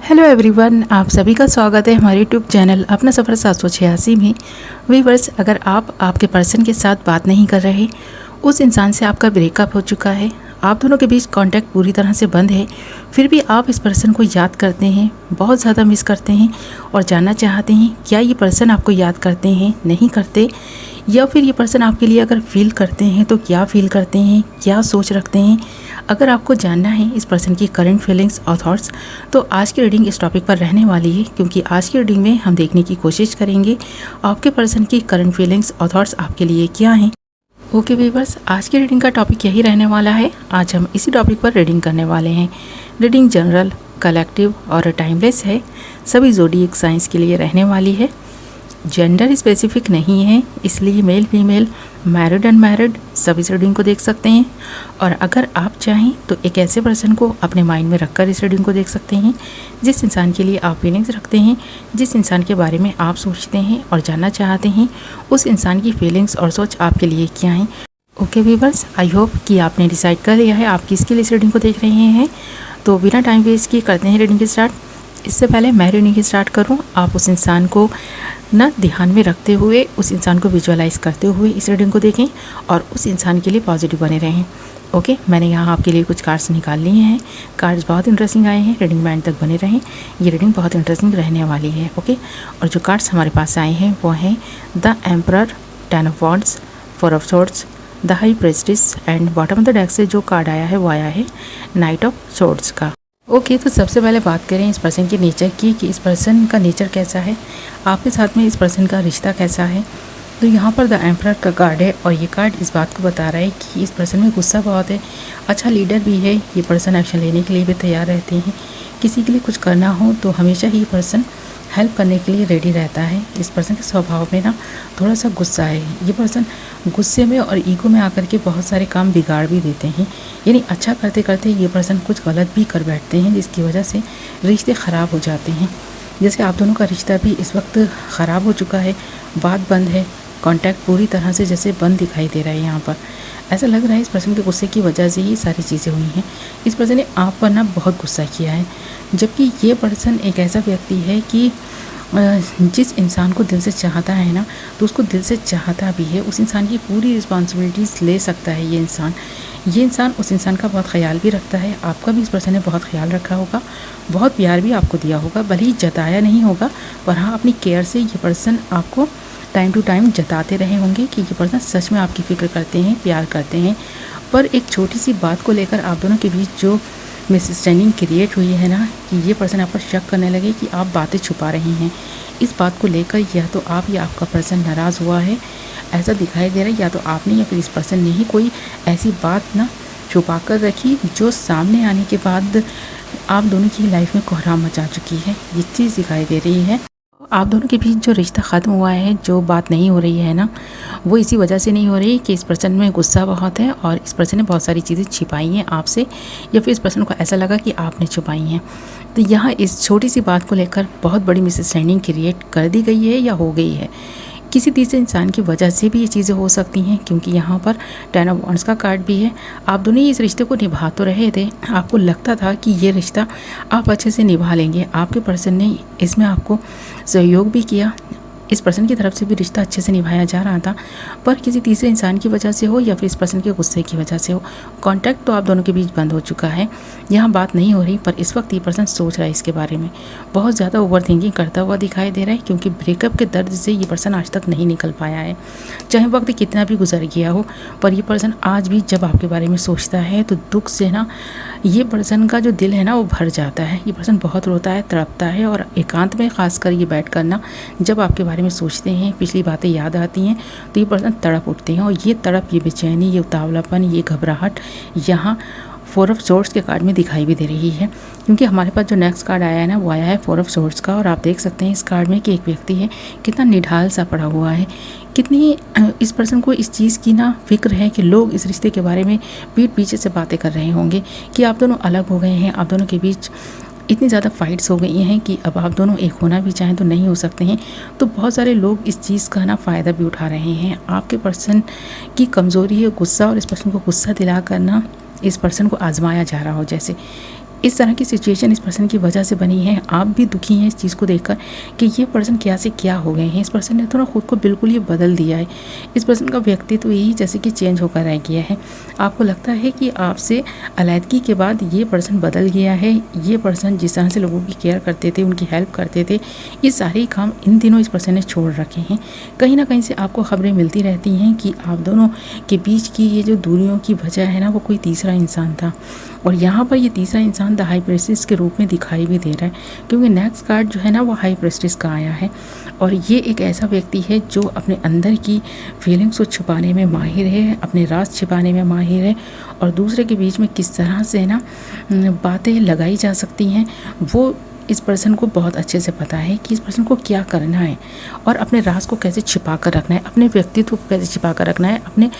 Hello everyone, आप सभी का स्वागत है हमारे यूट्यूब चैनल अपना सफ़र 786 में। व्यूअर्स, अगर आप आपके पर्सन के साथ बात नहीं कर रहे, उस इंसान से आपका ब्रेकअप हो चुका है, आप दोनों के बीच कांटेक्ट पूरी तरह से बंद है, फिर भी आप इस पर्सन को याद करते हैं, बहुत ज़्यादा मिस करते हैं और जानना चाहते हैं क्या ये पर्सन आपको याद करते हैं, नहीं करते, या फिर ये पर्सन आपके लिए अगर फील करते हैं तो क्या फील करते हैं, क्या सोच रखते हैं। अगर आपको जानना है इस पर्सन की करंट फीलिंग्स और थॉट्स, तो आज की रीडिंग इस टॉपिक पर रहने वाली है, क्योंकि आज की रीडिंग में हम देखने की कोशिश करेंगे आपके पर्सन की करंट फीलिंग्स और थॉट्स आपके लिए क्या हैं। ओके व्यूअर्स, आज की रीडिंग का टॉपिक यही रहने वाला है। आज हम इसी टॉपिक पर रीडिंग करने वाले हैं। रीडिंग जनरल, कलेक्टिव और टाइमलेस है, सभी ज़ोडिएक साइंस के लिए रहने वाली है। जेंडर स्पेसिफिक नहीं है, इसलिए मेल फीमेल, मैरिड अनमैरिड सभी इस रीडिंग को देख सकते हैं। और अगर आप चाहें तो एक ऐसे पर्सन को अपने माइंड में रखकर इस रीडिंग को देख सकते हैं जिस इंसान के लिए आप फीलिंग्स रखते हैं, जिस इंसान के बारे में आप सोचते हैं और जानना चाहते हैं, उस इंसान की फीलिंग्स और सोच आपके लिए क्या हैं। ओके व्यूअर्स, आई होप कि आपने डिसाइड कर लिया है आप किसके लिए इस रीडिंग को देख रहे हैं। तो बिना टाइम वेस्ट किए करते हैं रीडिंग स्टार्ट। इससे पहले मैं रीडिंग स्टार्ट करूं, आप उस इंसान को ना ध्यान में रखते हुए, उस इंसान को विजुअलाइज करते हुए इस रीडिंग को देखें और उस इंसान के लिए पॉजिटिव बने रहें। ओके, मैंने यहाँ आपके लिए कुछ कार्ड्स निकाल लिए हैं। कार्ड्स बहुत इंटरेस्टिंग आए हैं, रीडिंग में एंड तक बने रहें, ये रीडिंग बहुत इंटरेस्टिंग रहने वाली है। ओके, और जो कार्ड्स हमारे पास आए हैं वो हैं the emperor, 10 of wands, 4 of swords, the high prestige and bottom of the deck से जो कार्ड आया है वो आया है नाइट ऑफ सोर्ड्स का। ओके, तो सबसे पहले बात करें इस पर्सन के नेचर की कि इस पर्सन का नेचर कैसा है, आपके साथ में इस पर्सन का रिश्ता कैसा है। तो यहाँ पर द एम्परर का कार्ड है और ये कार्ड इस बात को बता रहा है कि इस पर्सन में गुस्सा बहुत है, अच्छा लीडर भी है, ये पर्सन एक्शन लेने के लिए भी तैयार रहते हैं। किसी के लिए कुछ करना हो तो हमेशा ही ये पर्सन हेल्प करने के लिए रेडी रहता है। इस पर्सन के स्वभाव में ना थोड़ा सा गुस्सा है, ये पर्सन गुस्से में और ईगो में आकर के बहुत सारे काम बिगाड़ भी देते हैं, यानी अच्छा करते करते ये पर्सन कुछ गलत भी कर बैठते हैं, जिसकी वजह से रिश्ते ख़राब हो जाते हैं। जैसे आप दोनों का रिश्ता भी इस वक्त ख़राब हो चुका है, बात बंद है, कांटेक्ट पूरी तरह से जैसे बंद दिखाई दे रहा है। यहाँ पर ऐसा लग रहा है इस पर्सन के गुस्से की वजह से ही सारी चीज़ें हुई हैं। इस पर्सन ने आप पर ना बहुत गुस्सा किया है, जबकि ये पर्सन एक ऐसा व्यक्ति है कि जिस इंसान को दिल से चाहता है ना, तो उसको दिल से चाहता भी है, उस इंसान की पूरी रिस्पॉन्सिबिलिटीज़ ले सकता है। ये इंसान उस इंसान का बहुत ख्याल भी रखता है, आपका भी इस पर्सन ने बहुत ख्याल रखा होगा, बहुत प्यार भी आपको दिया होगा, भले ही जताया नहीं होगा, पर हाँ अपनी केयर से ये पर्सन आपको टाइम टू टाइम जताते रहे होंगे कि ये पर्सन सच में आपकी फ़िक्र करते हैं, प्यार करते हैं। पर एक छोटी सी बात को लेकर आप दोनों के बीच जो मिसअंडरस्टैंडिंग क्रिएट हुई है ना, कि ये पर्सन आप पर शक करने लगे कि आप बातें छुपा रही हैं, इस बात को लेकर या तो आप या आपका पर्सन नाराज़ हुआ है, ऐसा दिखाई दे रहा है, या तो आपने या फिर इस पर्सन ने ही कोई ऐसी बात ना छुपा कर रखी जो सामने आने के बाद आप दोनों की लाइफ में कोहराम मचा चुकी है, ये चीज़ दिखाई दे रही है। आप दोनों के बीच जो रिश्ता ख़त्म हुआ है, जो बात नहीं हो रही है ना, वो इसी वजह से नहीं हो रही कि इस पर्सन में गुस्सा बहुत है और इस पर्सन ने बहुत सारी चीज़ें छिपाई हैं आपसे, या फिर इस पर्सन को ऐसा लगा कि आपने छुपाई हैं। तो यहाँ इस छोटी सी बात को लेकर बहुत बड़ी मिसअंडरस्टैंडिंग क्रिएट कर दी गई है या हो गई है। किसी तीसरे इंसान की वजह से भी ये चीज़ें हो सकती हैं, क्योंकि यहाँ पर 10 ऑफ वॉन्ड्स का कार्ड भी है। आप दोनों ही इस रिश्ते को निभा तो रहे थे, आपको लगता था कि ये रिश्ता आप अच्छे से निभा लेंगे, आपके पर्सन ने इसमें आपको सहयोग भी किया, इस पर्सन की तरफ से भी रिश्ता अच्छे से निभाया जा रहा था, पर किसी तीसरे इंसान की वजह से हो या फिर इस पर्सन के गुस्से की वजह से हो, कांटेक्ट तो आप दोनों के बीच बंद हो चुका है। यहाँ बात नहीं हो रही, पर इस वक्त ये पर्सन सोच रहा है इसके बारे में, बहुत ज़्यादा ओवर थिंकिंग करता हुआ दिखाई दे रहा है, क्योंकि ब्रेकअप के दर्द से ये पर्सन आज तक नहीं निकल पाया है। चाहे वक्त कितना भी गुजर गया हो, पर ये पर्सन आज भी जब आपके बारे में सोचता है तो दुख से ना ये पर्सन का जो दिल है ना वो भर जाता है। ये पर्सन बहुत रोता है, तड़पता है, और एकांत में ख़ासकर ये बैठ कर ना जब आपके बारे में सोचते हैं, पिछली बातें याद आती हैं, तो ये पर्सन तड़प उठते हैं। और ये तड़प, ये बेचैनी, ये उतावलापन, ये घबराहट यहाँ 4 ऑफ सोर्ड्स के कार्ड में दिखाई भी दे रही है, क्योंकि हमारे पास जो नेक्स्ट कार्ड आया है ना वो आया है 4 ऑफ सोर्ड्स का। और आप देख सकते हैं इस कार्ड में कि एक व्यक्ति है, कितना निढाल सा पड़ा हुआ है, कितनी इस पर्सन को इस चीज़ की ना फिक्र है कि लोग इस रिश्ते के बारे में पीठ पीछे से बातें कर रहे होंगे कि आप दोनों अलग हो गए हैं, आप दोनों के बीच इतनी ज़्यादा फाइट्स हो गई हैं कि अब आप दोनों एक होना भी चाहें तो नहीं हो सकते हैं। तो बहुत सारे लोग इस चीज़ का ना फ़ायदा भी उठा रहे हैं। आपके पर्सन की कमज़ोरी है गुस्सा, और इस पर्सन को गुस्सा दिला कर ना इस पर्सन को आजमाया जा रहा हो। जैसे इस तरह की सिचुएशन इस पर्सन की वजह से बनी है। आप भी दुखी हैं इस चीज़ को देखकर कि ये पर्सन क्या से क्या हो गए हैं। इस पर्सन ने तो ना खुद को बिल्कुल ये बदल दिया है। इस पर्सन का व्यक्तित्व यही जैसे कि चेंज होकर रह गया है। आपको लगता है कि आपसे अलैदगी के बाद ये पर्सन बदल गया है। ये पर्सन जिस तरह से लोगों की केयर करते थे, उनकी हेल्प करते थे, ये सारे काम इन दिनों इस पर्सन ने छोड़ रखे हैं। कहीं ना कहीं से आपको खबरें मिलती रहती हैं कि आप दोनों के बीच की ये जो दूरियों की वजह है ना, वो कोई तीसरा इंसान था। और यहाँ पर ये तीसरा इंसान द हाई प्रेस्टिस के रूप में दिखाई भी दे रहा है, क्योंकि नेक्स्ट कार्ड जो है ना वो हाई प्रेस्टिस का आया है। और ये एक ऐसा व्यक्ति है जो अपने अंदर की फीलिंग्स को छुपाने में माहिर है, अपने राज छिपाने में माहिर है, और दूसरे के बीच में किस तरह से ना बातें लगाई जा सकती हैं वो इस पर्सन को बहुत अच्छे से पता है कि इस पर्सन को क्या करना है और अपने राज को कैसे छिपा कर रखना है, अपने व्यक्तित्व को कैसे छिपा कर रखना है। अपने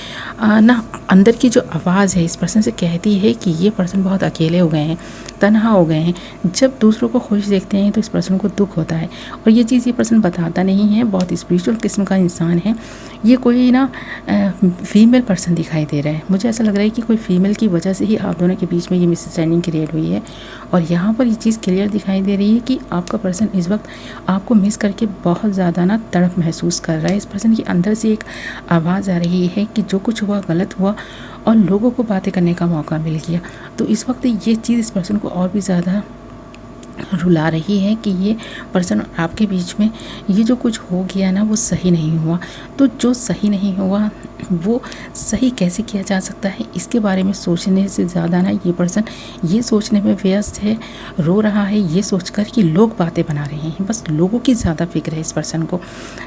ना अंदर की जो आवाज़ है इस पर्सन से कहती है कि ये पर्सन बहुत अकेले हो गए हैं, तन्हा हो गए हैं। जब दूसरों को खुश देखते हैं तो इस पर्सन को दुख होता है, और ये चीज़ ये पर्सन बताता नहीं है। बहुत स्पिरिचुअल किस्म का इंसान है ये। कोई ना फीमेल पर्सन दिखाई दे रहा है। मुझे ऐसा लग रहा है कि कोई फीमेल की वजह से ही आप दोनों के बीच में ये मिसअंडरस्टैंडिंग क्रिएट हुई है। और यहाँ पर ये चीज़ क्लियर दिखाई दे रही है कि आपका पर्सन इस वक्त आपको मिस करके बहुत ज़्यादा ना तड़प महसूस कर रहा है। इस पर्सन के अंदर से एक आवाज़ आ रही है कि जो कुछ हुआ गलत हुआ और लोगों को बातें करने का मौका मिल गया। तो इस वक्त ये चीज़ इस पर्सन को और भी ज़्यादा रुला रही है कि ये पर्सन आपके बीच में ये जो कुछ हो गया ना वो सही नहीं हुआ। तो जो सही नहीं हुआ वो सही कैसे किया जा सकता है, इसके बारे में सोचने से ज़्यादा ना ये पर्सन ये सोचने में व्यस्त है, रो रहा है ये सोचकर कि लोग बातें बना रहे हैं। बस लोगों की ज़्यादा फिक्र है इस पर्सन को,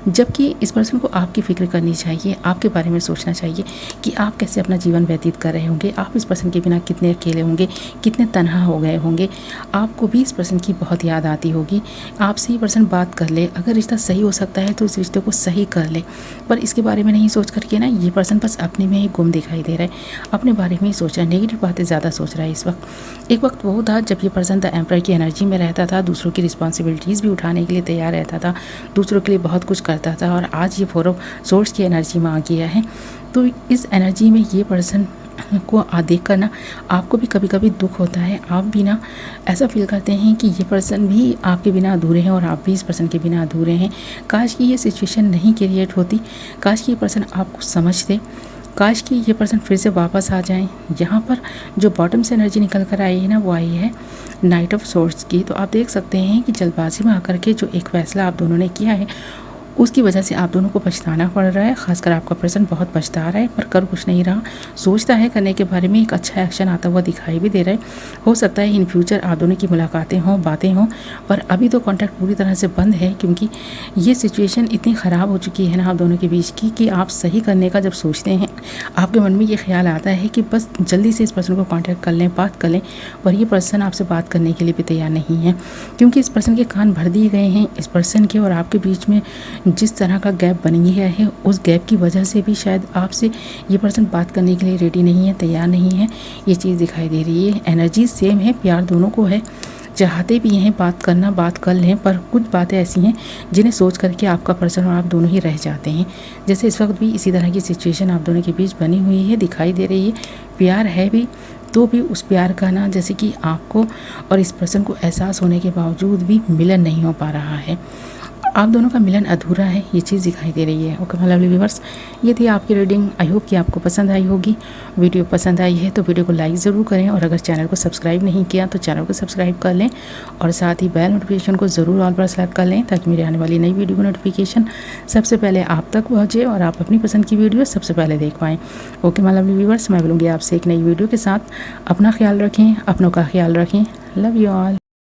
जबकि इस पर्सन को आपकी फ़िक्र करनी चाहिए, आपके बारे में सोचना चाहिए कि आप कैसे अपना जीवन व्यतीत कर रहे होंगे, आप इस पर्सन के बिना कितने अकेले होंगे, कितने तन्हा हो गए होंगे। आपको भी इस पर्सन की बहुत याद आती होगी। आपसे ये पर्सन बात कर ले, अगर रिश्ता सही हो सकता है तो इस रिश्ते को सही कर ले, पर इसके बारे में नहीं सोच करके ना ये पर्सन बस अपने में ही गुम दिखाई दे रहा है, अपने बारे में ही सोच रहा है, नेगेटिव बातें ज़्यादा सोच रहा है इस वक्त। एक वक्त वो था जब ये पर्सन द एम्परर की एनर्जी में रहता था, दूसरों की रिस्पॉन्सिबिलिटीज़ भी उठाने के लिए तैयार रहता था, दूसरों के लिए बहुत कुछ करता था, और आज ये 4 ऑफ सोर्स की एनर्जी में आ गया है। तो इस एनर्जी में ये पर्सन को देख कर ना आपको भी कभी कभी दुख होता है। आप भी ना ऐसा फील करते हैं कि ये पर्सन भी आपके बिना अधूरे हैं और आप भी इस पर्सन के बिना अधूरे हैं। काश कि ये सिचुएशन नहीं क्रिएट होती, काश कि ये पर्सन आपको समझते, काश कि ये पर्सन फिर से वापस आ जाएं। यहाँ पर जो बॉटम से एनर्जी निकल कर आई है ना वो आई है नाइट ऑफ सोर्ड्स की। तो आप देख सकते हैं कि जल्दबाजी में आकर के जो एक फैसला आप दोनों ने किया है उसकी वजह से आप दोनों को पछताना पड़ रहा है। खासकर आपका पर्सन बहुत पछता रहा है पर कर कुछ नहीं रहा, सोचता है करने के बारे में, एक अच्छा एक्शन आता हुआ दिखाई भी दे रहा है। हो सकता है इन फ्यूचर आप दोनों की मुलाकातें हों, बातें हों, पर अभी तो कॉन्टैक्ट पूरी तरह से बंद है, क्योंकि ये सिचुएशन इतनी ख़राब हो चुकी है ना आप दोनों के बीच की कि आप सही करने का जब सोचते हैं आपके मन में ये ख्याल आता है कि बस जल्दी से इस पर्सन को कॉन्टैक्ट कर लें, बात कर लें, पर ये पर्सन आपसे बात करने के लिए भी तैयार नहीं है, क्योंकि इस पर्सन के कान भर दिए गए हैं। इस पर्सन के और आपके बीच में जिस तरह का गैप बन गया है उस गैप की वजह से भी शायद आपसे ये पर्सन बात करने के लिए रेडी नहीं है, तैयार नहीं है। ये चीज़ दिखाई दे रही है। एनर्जी सेम है, प्यार दोनों को है, चाहते भी हैं बात करना, बात कर लें, पर कुछ बातें ऐसी हैं जिन्हें सोच करके आपका पर्सन और आप दोनों ही रह जाते हैं। जैसे इस वक्त भी इसी तरह की सिचुएशन आप दोनों के बीच बनी हुई है, दिखाई दे रही है। प्यार है भी तो भी उस प्यार का ना जैसे कि आपको और इस पर्सन को एहसास होने के बावजूद भी मिलन नहीं हो पा रहा है, आप दोनों का मिलन अधूरा है, ये चीज़ दिखाई दे रही है। ओके माय लवली व्यूअर्स, ये थी आपकी रीडिंग। आई होप कि आपको पसंद आई होगी। वीडियो पसंद आई है तो वीडियो को लाइक ज़रूर करें, और अगर चैनल को सब्सक्राइब नहीं किया तो चैनल को सब्सक्राइब कर लें, और साथ ही बेल नोटिफिकेशन को ज़रूर ऑल पर सेलेक्ट कर लें, ताकि मेरे आने वाली नई वीडियो की नोटिफिकेशन सबसे पहले आप तक पहुँचे और आप अपनी पसंद की वीडियो सबसे पहले देख पाएँ। ओके माय लवली व्यूअर्स, मैं मिलूँगी आपसे एक नई वीडियो के साथ। अपना ख्याल रखें, अपनों का ख्याल रखें। Love you all.